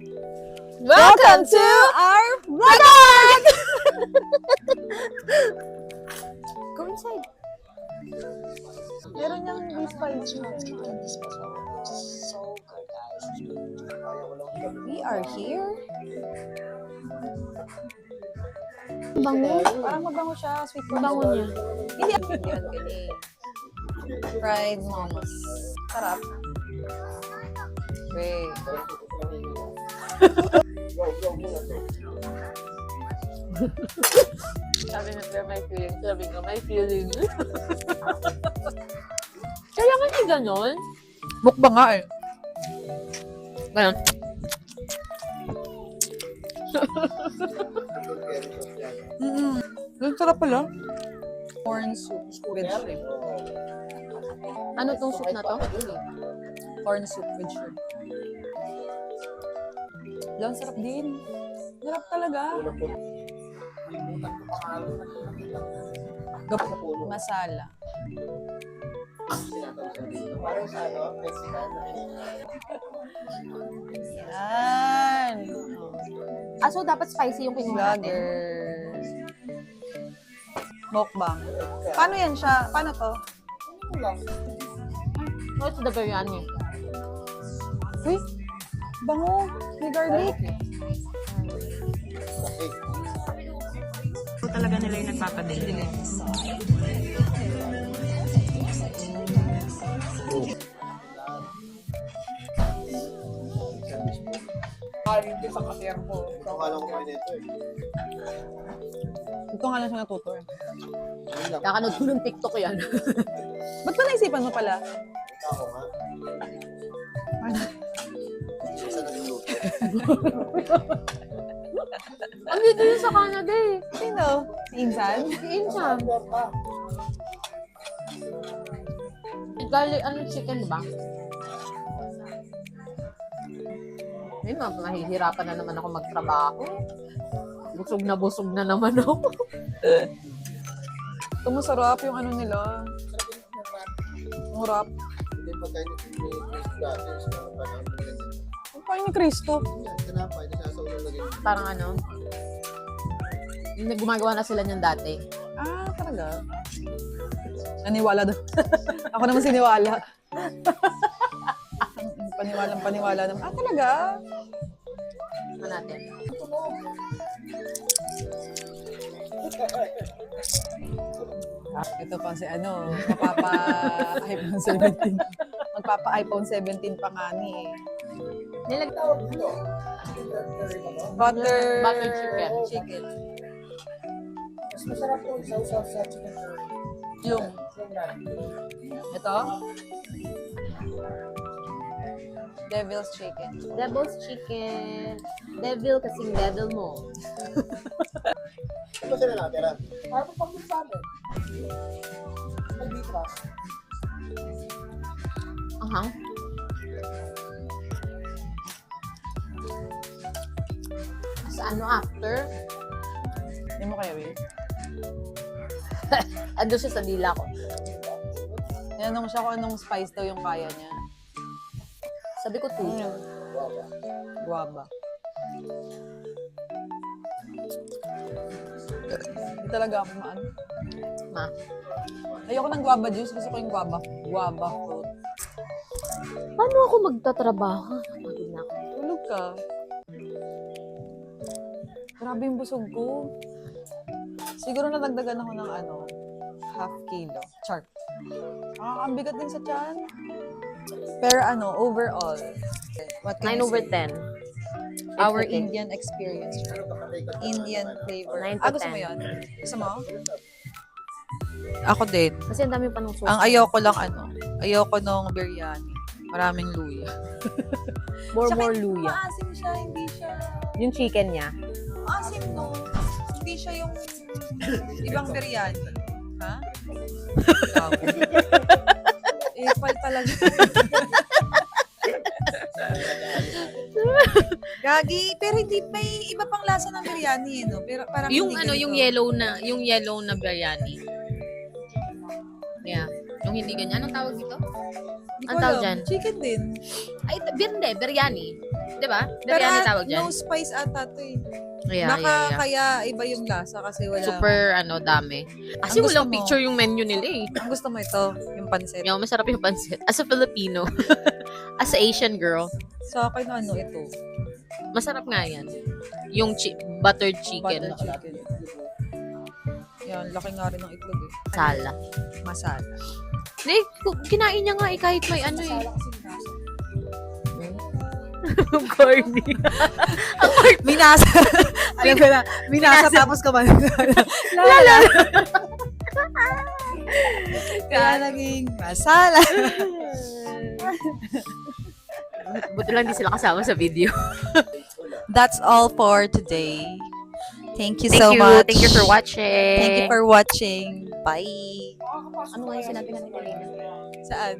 Welcome to our vlog! Go inside. Meron niyang beef spicy. We are here. Bango. Parang mabango siya. Sweet corn. Bango niya. Hindi. Yan, galing. Fried momos. Sarap. Wait. Sabi na Claire, may feeling. Sabi nga, may feeling. Kaya nga hindi ganon. Mukbang nga eh. Ganon. Ang sarap pala. Corn soup with shrimp. Ano tong soup na to? Corn soup with shrimp. Yan, sarap din. Sarap talaga. Masala. Yan. Ah, so dapat spicy yung kinuha natin. Vlogger. Mukbang. Paano yan siya? Paano to? What's the biryani? Uy, bango. May garlic. Ito talaga nila yung nagpapadili. Ito nga lang siya natuto eh. Kakanood ko ng TikTok yan. Ba't ba naisipan mo pala? Ang dito yun sa Canada eh. Sino? Si Insan? Si Insan. Garlic, ano chicken, diba? Ay, mahihirapan na naman ako magtrabaho. Busog na naman ako. Ito masarap yung ano nila. Ang wrap. Ang kain ni Cristo. Parang ano, gumagawa na sila niyan dati. Ah, talaga? Naniwala daw. Ako naman siniwala. Paniwala naman. Ah, talaga? Ano natin? Ito pa si ano, mapapa-iPhone 17. Magpapa-iPhone 17 pa nga ni. Butter Chicken. Mas masarap po isaw-saw sa chicken curry. Yung ito? Devil's chicken. Devil's chicken. Devil kasing devil mo. Ano sila natira? Para po pang sa amin. Mag-bitras. Aha. Sa ano after? Hindi mo kaya, Will? Ando siya sa dila ko. Tinanong siya kung anong spice daw yung kaya niya. Sabi ko 2. Guava. Hindi talaga ako maano. Ma. Ayoko ng guava juice. Gusto ko yung guava. Guava fruit. Paano ako magtatrabaho? Pagod na ako. Tulog ka. Grabe yung busog ko. Siguro nadagdagan ako ng ano, half kilo. Char. Ang bigat din sa tiyan. Pero ano, overall, what can 9 you over say? 10. Our okay. Indian experience. Indian flavor. 9 to Gusto 10. mo yun? Gusto mo? Ako din. Kasi ang dami pa ng sauce. Ang ayoko lang ano, ayoko nung biryani. Maraming luya. More luya. Maasim siya, hindi siya... Yung chicken niya. Asim no. Hindi siya yung ibang biryani. Ha? Ipal talaga. Gagi, pero hindi may iba pang lasa ng biryani, no? Pero parang Yung hindi ano, ganito. yung yellow na biryani. Yeah. Yung hindi ganyan. Anong tawag dito? Di ko Ang tawag alam. dyan? Chicken din. Ay, biryani. Di ba? Pero Biryani tawag dyan. no spice ata to eh. Yeah, Baka yeah. kaya iba yung lasa kasi wala. Super, dami. Kasi Ang gusto walang mo? picture yung menu nila eh. Ang gusto mo ito, yung pansit. Yung masarap yung pansit. As a Filipino. As a Asian girl. Sa akin, ano ito? Masarap nga yan. Yung buttered chicken. Butter chicken. Yan, laki nga rin ng itlog eh. Sala. Masala. Hindi, kinain niya nga eh, kahit may ano eh. Masala kasi nasa. Corny. Minasa. Alam ko na. Minasa tapos ka man. Lala. Kaya naging masala. Buti lang di sila kasama sa video. That's all for today. Thank you Thank so you. much. Thank you for watching. Thank you for watching. Bye. Ano nga yung sinabi natin kanina? Saan?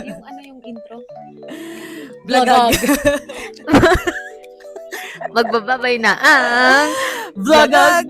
Yung ano yung intro? Vlogag. Magbababay na ang Vlogag.